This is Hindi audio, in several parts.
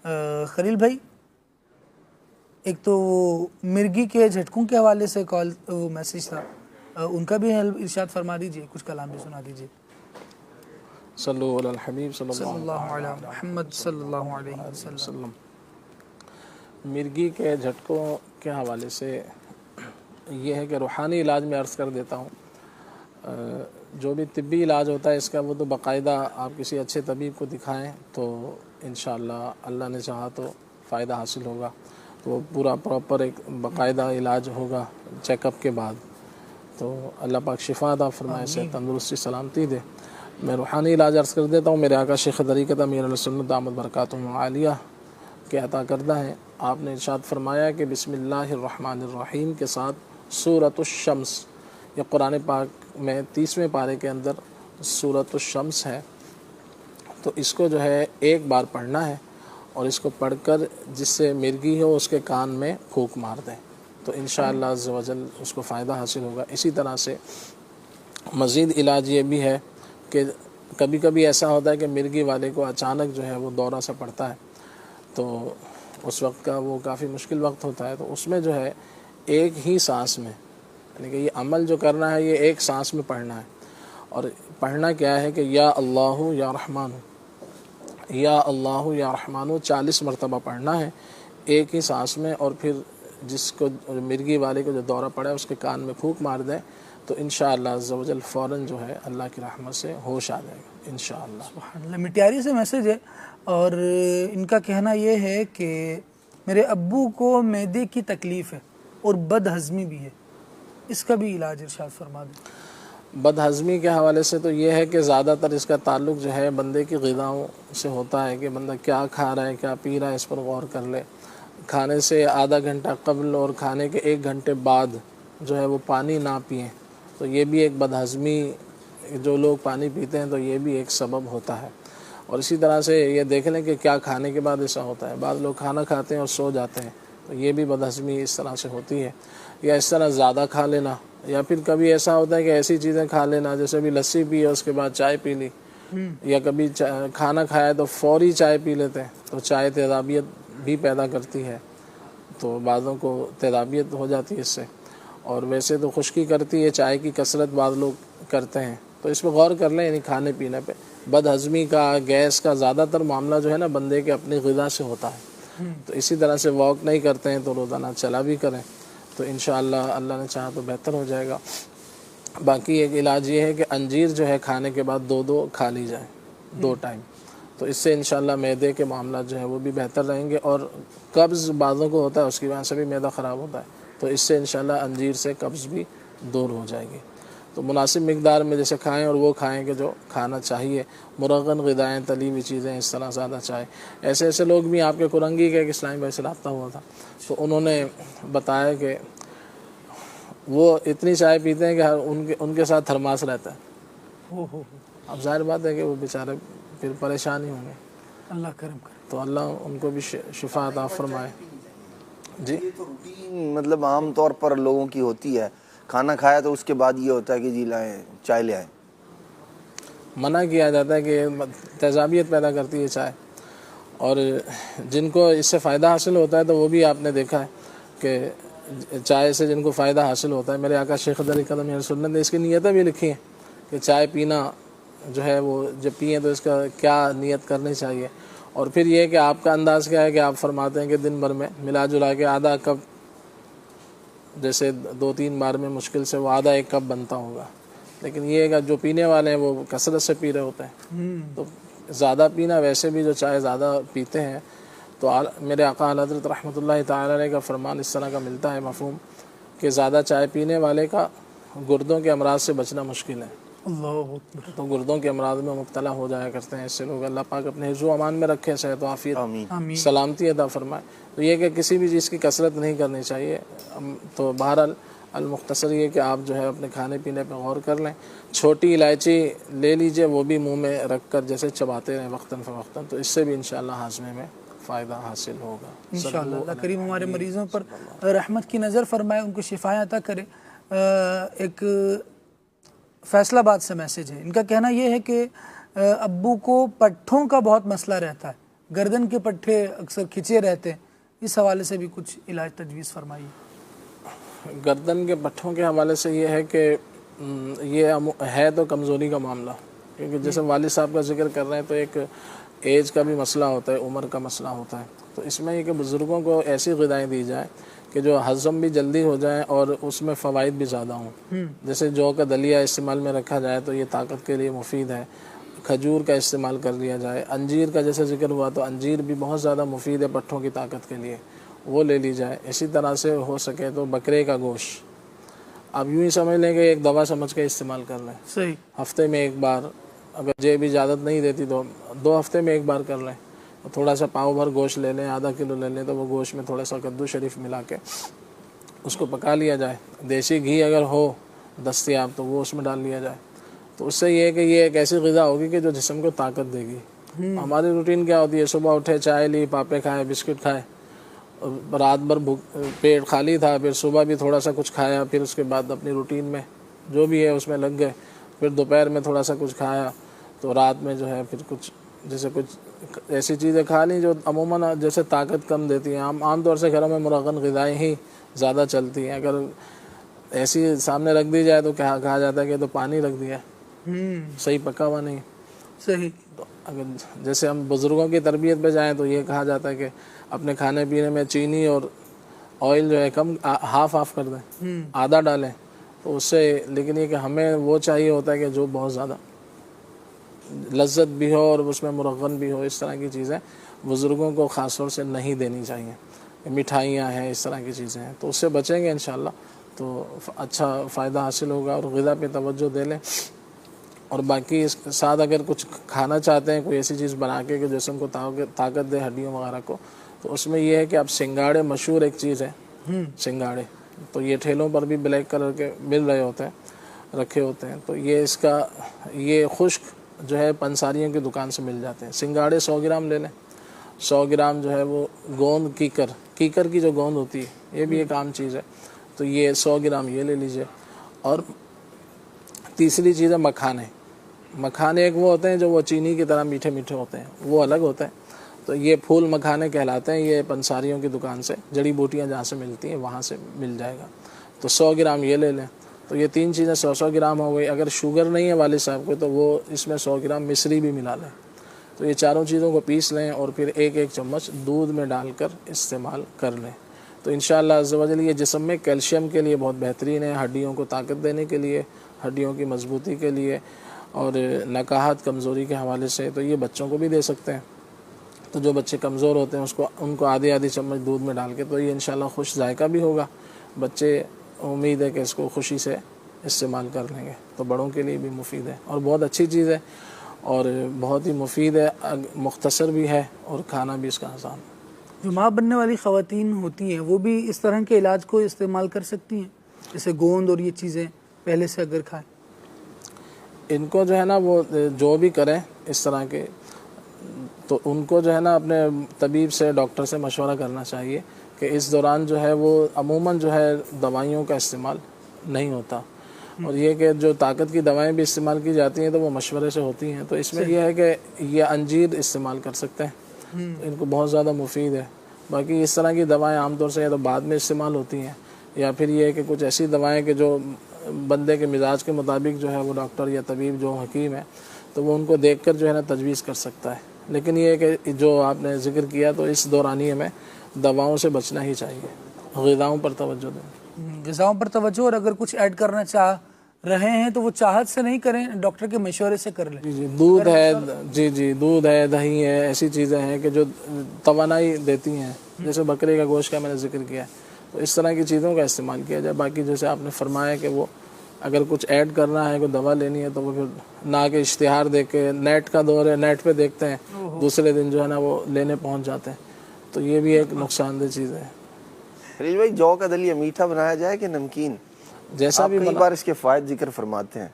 खलील भाई, एक तो मिर्गी के झटकों के हवाले से कॉल वो मैसेज था, उनका भी इरशाद फरमा दीजिए, कुछ कलाम भी सुना दीजिए। सल्लल्लाहु अलल हबीब सल्लल्लाहु अलैहि मुहम्मद सल्लल्लाहु अलैहि वसल्लम। मिर्गी के झटकों के हवाले से ये है कि रूहानी इलाज में अर्ज़ कर देता हूँ। जो भी तिब्बी इलाज होता है इसका, वो तो बाकायदा आप किसी अच्छे तबीब को दिखाएं तो इंशाअल्लाह अल्लाह ने चाहा तो फ़ायदा हासिल होगा। तो पूरा प्रॉपर एक बाकायदा इलाज होगा चेकअप के बाद, तो अल्लाह पाक शिफा अता फरमाए, से तंदुरुस्ती सलामती दे। मैं रूहानी इलाज अर्ज़ कर देता हूँ। मेरे आका शेख तरीक़त अमीर अहलुस्सुन्नत दामत बरकातुहुम आलिया के अता करदा है। आपने इरशाद फरमाया कि बिस्मिल्लाहिर्रहमानिर्रहीम के साथ सूरतुश शम्स, ये कुरान पाक में 30वें पारे के अंदर सूरतुश शम्स है, तो इसको जो है एक बार पढ़ना है और इसको पढ़कर जिससे मिर्गी हो उसके कान में फूंक मार दें तो इंशाअल्लाह अज़्ज़ व जल उसको फ़ायदा हासिल होगा। इसी तरह से मज़ीद इलाज ये भी है कि कभी कभी ऐसा होता है कि मिर्गी वाले को अचानक जो है वो दौरा सा पड़ता है, तो उस वक्त का वो काफ़ी मुश्किल वक्त होता है। तो उसमें जो है एक ही सांस में, यानी कि ये अमल जो करना है ये एक सांस में पढ़ना है। और पढ़ना क्या है कि या अल्लाहु या रहमानु, या अल्लाहु या रहमानु 40 मरतबा पढ़ना है एक ही सांस में। और फिर जिसको मिर्गी वाले को जो दौरा पड़ा है उसके कान में फूंक मार दें तो इंशाअल्लाह अज़्ज़ व जल फ़ौरन जो है अल्लाह की रहमत से होश आ जाएगा इंशाअल्लाह। मिट्यारी से मैसेज है और इनका कहना ये है कि मेरे अब्बू को मैदे की तकलीफ़ है और बदहज़मी भी है, इसका भी इलाज इरशाद फरमा दें। बदहज़मी के हवाले से तो ये है कि ज़्यादातर इसका ताल्लुक़ जो है बंदे की ग़िज़ाओं से होता है कि बंदा क्या खा रहा है, क्या पी रहा है, इस पर गौर कर ले। खाने से आधा घंटा कबल और खाने के 1 घंटे बाद जो है वो पानी ना पिएं, तो ये भी एक बदहज़मी, जो लोग पानी पीते हैं तो ये भी एक सबब होता है। और इसी तरह से ये देख लें कि क्या खाने के बाद ऐसा होता है, बाद लोग खाना खाते हैं और सो जाते हैं, तो ये भी बदहज़मी इस तरह से होती है। या इस तरह ज़्यादा खा लेना, या फिर कभी ऐसा होता है कि ऐसी चीज़ें खा लेना जैसे अभी लस्सी पी है उसके बाद चाय पी ली, या कभी खाना खाया तो फ़ौरी चाय पी लेते हैं, तो चाय तेज़ाबियत भी पैदा करती है, तो बाज़ों को तेज़ाबियत हो जाती है इससे। और वैसे तो खुश्की करती है, चाय की कसरत बाद लोग करते हैं, तो इस पर गौर कर लें। यानी खाने पीने पे बदहज़मी का, गैस का ज़्यादातर मामला जो है ना बंदे के अपनी ग़िज़ा से होता है। तो इसी तरह से वॉक नहीं करते हैं तो रोज़ाना चला भी करें तो इंशाअल्लाह अल्लाह ने चाहा तो बेहतर हो जाएगा। बाकी एक इलाज ये है कि अंजीर जो है खाने के बाद 2-2 खा ली जाए 2 टाइम, तो इससे इंशाअल्लाह मैदे के मामला जो है वो भी बेहतर रहेंगे। और कब्ज़ बाज़ों को होता है, उसकी वजह से भी मैदा ख़राब होता है, तो इससे इंशाअल्लाह अंजीर से कब्ज़ भी दूर हो जाएगी। तो मुनासिब मिक़दार में जैसे खाएं और वो खाएं कि जो खाना चाहिए, मुरग़न ग़िज़ाएँ, तली हुई चीज़ें, इस तरह ज़्यादा चाय। ऐसे ऐसे लोग भी आपके कुरंगी के एक इस्लामी भाई से रब्ता हुआ था, तो उन्होंने बताया कि वो इतनी चाय पीते हैं कि उनके साथ थर्मास रहता है। अब जाहिर बात है कि वो बेचारे फिर परेशान ही होंगे। अल्लाह करम करे, तो अल्लाह उनको भी शिफा अता फरमाए। जी, ये तो रूटीन मतलब आम तौर पर लोगों की होती है, खाना खाया तो उसके बाद ये होता है कि जी लाएं चाय ले आएँ। मना किया जाता है कि तेज़ाबियत पैदा करती है चाय, और जिनको इससे फ़ायदा हासिल होता है तो वो भी आपने देखा है कि चाय से जिनको फ़ायदा हासिल होता है, मेरे आका शेख तरीक़त अमीर अहलुस्सुन्नत ने इसकी नीयतें भी लिखी हैं कि चाय पीना जो है वो जब पिएँ तो इसका क्या नीयत करनी चाहिए। और फिर ये कि आपका अंदाज़ क्या है कि आप फरमाते हैं कि दिन भर में मिला जुला के आधा कप, जैसे 2-3 बार में मुश्किल से वो आधा 1 कप बनता होगा, लेकिन ये है जो पीने वाले हैं वो कसरत से पी रहे होते हैं। तो ज़्यादा पीना, वैसे भी जो चाय ज़्यादा पीते हैं तो मेरे आका आला हज़रत रहमतुल्लाहि तआला अलैह का फरमान इस तरह का मिलता है मफ़हूम कि ज़्यादा चाय पीने वाले का गुर्दों के अमराज से बचना मुश्किल है। तो गुर्दों के अमराज में मुब्तला हो जाया करते हैं इससे लोग। अल्लाह पाक अपने हिज़्ज़ो अमान में रखे, सेहत व आफ़ियत सलामती अता फरमाए। तो ये कि किसी भी चीज़ की कसरत नहीं करनी चाहिए। तो बहरहाल अल-मुख्तसर ये कि आप जो है अपने खाने पीने पर गौर कर लें। छोटी इलायची ले लीजिए, वो भी मुँह में रख कर जैसे चबाते रहें वक्तन फ़वक्तन, तो इससे भी इंशाअल्लाह हाज़मे में फ़ायदा हासिल होगा इंशाअल्लाह। अल्लाह करीम हमारे मरीज़ों पर रहमत की नज़र फरमाए, उनको शिफाएं अता करे। एक फैसलाबाद से मैसेज है, इनका कहना यह है कि अब्बू को पट्ठों का बहुत मसला रहता है, गर्दन के पट्टे अक्सर खिंचे रहते हैं, इस हवाले से भी कुछ इलाज तजवीज़ फरमाइए। गर्दन के पट्ठों के हवाले से ये है कि ये है तो कमज़ोरी का मामला, क्योंकि जैसे वालिद साहब का जिक्र कर रहे हैं तो एक एज का भी मसला होता है, उम्र का मसला होता है। तो इसमें ये कि बुज़ुर्गों को ऐसी ग़िज़ाएँ दी जाए कि जो हज़म भी जल्दी हो जाए और उसमें फ़वाइद भी ज़्यादा हों। जैसे जौ का दलिया इस्तेमाल में रखा जाए तो ये ताकत के लिए मुफीद है। खजूर का इस्तेमाल कर लिया जाए। अंजीर का जैसे जिक्र हुआ तो अंजीर भी बहुत ज़्यादा मुफीद है पट्ठों की ताकत के लिए, वो ले ली जाए। इसी तरह से हो सके तो बकरे का गोश्त, अब यूँ ही समझ लें कि एक दवा समझ के इस्तेमाल कर लें। सही। हफ्ते में एक बार, अगर जेब इजाज़त नहीं देती तो 2 हफ्ते में एक बार कर लें। तो थोड़ा सा पाव भर गोश्त ले लें, आधा किलो ले लें, तो वो गोश्त में थोड़ा सा कद्दू शरीफ मिला के उसको पका लिया जाए। देसी घी अगर हो दस्तयाब तो वो उसमें डाल लिया जाए। तो उससे ये है कि ये एक ऐसी ग़िज़ा होगी कि जो जिस्म को ताकत देगी। हमारी रूटीन क्या होती है, सुबह उठे चाय ली, पापे खाए, बिस्किट खाए, रात भर पेट खाली था, फिर सुबह भी थोड़ा सा कुछ खाया, फिर उसके बाद अपनी रूटीन में जो भी है उसमें लग गए, फिर दोपहर में थोड़ा सा कुछ खाया, तो रात में जो है फिर कुछ जैसे कुछ ऐसी चीज़ें खा ली जो अमूमन जैसे ताकत कम देती हैं। आम तौर से घरों में मुरगन ग़िज़ाएँ ही ज़्यादा चलती हैं। अगर ऐसी सामने रख दी जाए तो क्या कहा जाता है कि तो पानी रख दिया, सही पका हुआ नहीं। सही। तो अगर जैसे हम बुज़ुर्गों की तरबियत पे जाएं तो ये कहा जाता है कि अपने खाने पीने में चीनी और ऑयल जो है कम हाफ कर दें, आधा डालें, तो उससे। लेकिन ये कि हमें वो चाहिए होता है कि जो बहुत ज़्यादा लज्जत भी हो और उसमें मुरगन भी हो। इस तरह की चीज़ें बुज़ुर्गों को ख़ास तौर से नहीं देनी चाहिए। मिठाइयाँ हैं, इस तरह की चीज़ें हैं, तो उससे बचेंगे इंशाल्लाह तो अच्छा फ़ायदा हासिल होगा। और ग़िज़ा पे तवज्जो दे लें। और बाकी इस साथ अगर कुछ खाना चाहते हैं, कोई ऐसी चीज़ बना के कि जिस्म को ताकत दे, हड्डियों वगैरह को, तो उसमें ये है कि अब सिंगाड़े मशहूर एक चीज़ है, सिंगाड़े। तो ये ठेलों पर भी ब्लैक कलर के मिल रहे होते हैं, रखे होते हैं। तो ये खुश्क जो है पंसारियों की दुकान से मिल जाते हैं। सिंगाड़े 100 ग्राम ले लें। 100 ग्राम जो है वो गोंद कीकर की जो गोंद होती है, ये भी एक आम चीज़ है, तो ये 100 ग्राम ये ले लीजिए। और तीसरी चीज़ है मखाने एक वो होते हैं जो वो चीनी की तरह मीठे मीठे होते हैं, वो अलग होते हैं। तो ये फूल मखाने कहलाते हैं। ये पंसारियों की दुकान से, जड़ी बूटियाँ जहाँ से मिलती हैं वहाँ से मिल जाएगा। तो 100 ग्राम ये ले लें। तो ये 3 चीज़ें 100 ग्राम हो गई। अगर शुगर नहीं है वालिद साहब को तो वो इसमें 100 ग्राम मिश्री भी मिला लें। तो ये चारों चीज़ों को पीस लें और फिर एक चम्मच दूध में डालकर इस्तेमाल कर लें। तो इंशाअल्लाह अज़्ज़ व जल ये जिस्म में कैल्शियम के लिए बहुत बेहतरीन है, हड्डियों को ताकत देने के लिए, हड्डियों की मजबूती के लिए, और नकाहत कमज़ोरी के हवाले से। तो ये बच्चों को भी दे सकते हैं। तो जो बच्चे कमज़ोर होते हैं उनको आधी चम्मच दूध में डाल के, तो ये इंशाअल्लाह खुश जायका भी होगा। बच्चे उम्मीद है कि इसको खुशी से इस्तेमाल कर लेंगे। तो बड़ों के लिए भी मुफीद है और बहुत अच्छी चीज़ है और बहुत ही मुफीद है, मुख्तसर भी है और खाना भी इसका आसान। जो माँ बनने वाली ख़वातीन होती हैं वो भी इस तरह के इलाज को इस्तेमाल कर सकती हैं, जैसे गोंद और ये चीज़ें पहले से अगर खाएं? इनको जो है ना वो जो भी करें इस तरह के, तो उनको जो है ना अपने तबीब से, डॉक्टर से मशवरा करना चाहिए कि इस दौरान जो है वो अमूमन जो है दवाइयों का इस्तेमाल नहीं होता। और ये कि जो ताकत की दवाएं भी इस्तेमाल की जाती हैं तो वो मशवरे से होती हैं। तो इसमें यह है कि ये अंजीर इस्तेमाल कर सकते हैं, तो इनको बहुत ज़्यादा मुफीद है। बाकी इस तरह की दवाएं आमतौर से या तो बाद में इस्तेमाल होती हैं, या फिर ये है कि कुछ ऐसी दवाएं कि जो बंदे के मिजाज के मुताबिक जो है वो डॉक्टर या तबीब जो हकीम है तो वो उनको देखकर जो है ना तजवीज़ कर सकता है। लेकिन ये है कि जो आपने जिक्र किया, तो इस दौरानिए में दवाओं से बचना ही चाहिए, ग़िज़ाओं पर तवज्जो दें। ग़िज़ाओं पर तवज्जो, और अगर कुछ ऐड करना चाह रहे हैं तो वो चाहत से नहीं करें, डॉक्टर के मशवरे से कर लें। जी, दूध है, जी दूध है, दही है, ऐसी चीज़ें हैं कि जो तवानाई देती हैं। जैसे बकरे का गोश्त का मैंने जिक्र किया, तो इस तरह की चीज़ों का इस्तेमाल किया जाए। बाकी जैसे आपने फरमाया कि वो अगर कुछ ऐड करना है, कोई दवा लेनी है, तो वो फिर ना के इश्तिहार दे के, नेट का दौर है, नेट पे देखते हैं, दूसरे दिन जो है ना वो लेने पहुंच जाते हैं। तो ये भी एक नुकसानदेह चीज़ है। खलील भाई, जौ का दलिया मीठा बनाया जाए कि नमकीन? जैसा भी कई बार इसके फ़ायदे जिक्र फरमाते हैं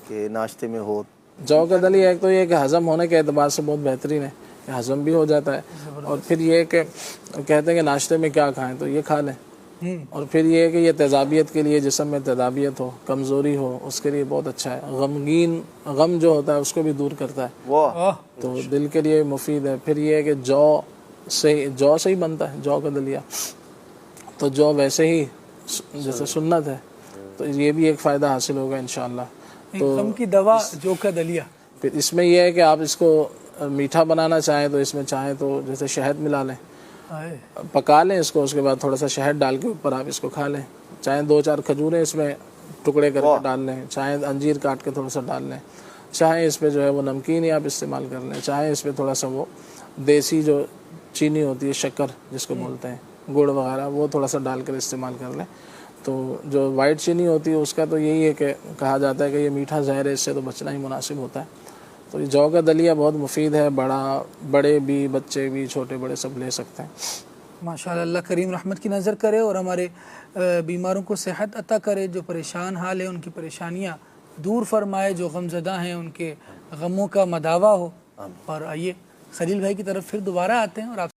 कि नाश्ते में हो। जौ का दलिया एक तो ये कि हज़म होने के एतबार से बहुत बेहतरीन है, हज़म भी हो जाता है। और फिर ये कि कहते हैं कि नाश्ते में क्या खाएं, तो ये खा लें। और फिर ये है कि ये तेज़ाबियत के लिए, जिस्म में तेज़ाबियत हो, कमज़ोरी हो, उसके लिए बहुत अच्छा है। गम जो होता है उसको भी दूर करता है, वाह, तो दिल के लिए मुफीद है। फिर ये है कि जौ से ही बनता है, जौ का दलिया, तो जौ वैसे ही जैसे सुन्नत है, तो ये भी एक फ़ायदा हासिल होगा इंशाअल्लाह। तो गम की दवा जौ का दलिया। फिर इसमें यह है कि आप इसको मीठा बनाना चाहें तो इसमें चाहें तो जैसे शहद मिला लें, आए, पका लें इसको, उसके बाद थोड़ा सा शहद डाल के ऊपर आप इसको खा लें। चाहे 2-4 खजूरें इसमें टुकड़े करके डाल लें, चाहे अंजीर काट के थोड़ा सा डाल लें, चाहे इस पर जो है वो नमकीन ही आप इस्तेमाल कर लें, चाहे इस पर थोड़ा सा वो देसी जो चीनी होती है, शक्कर जिसको बोलते हैं, गुड़ वगैरह, वो थोड़ा सा डाल कर इस्तेमाल कर लें। तो जो वाइट चीनी होती है उसका तो यही है कि कहा जाता है कि ये मीठा जहर है, इससे तो बचना ही मुनासिब होता है। तो ये जौ का दलिया बहुत मुफीद है, बड़े भी, बच्चे भी, छोटे बड़े सब ले सकते हैं। माशाअल्लाह, अल्लाह करीम रहमत की नज़र करे और हमारे बीमारों को सेहत अता करे, जो परेशान हाल है उनकी परेशानियाँ दूर फरमाए, जो गमज़दा हैं उनके गमों का मदावा हो। और आइए खलील भाई की तरफ फिर दोबारा आते हैं और आप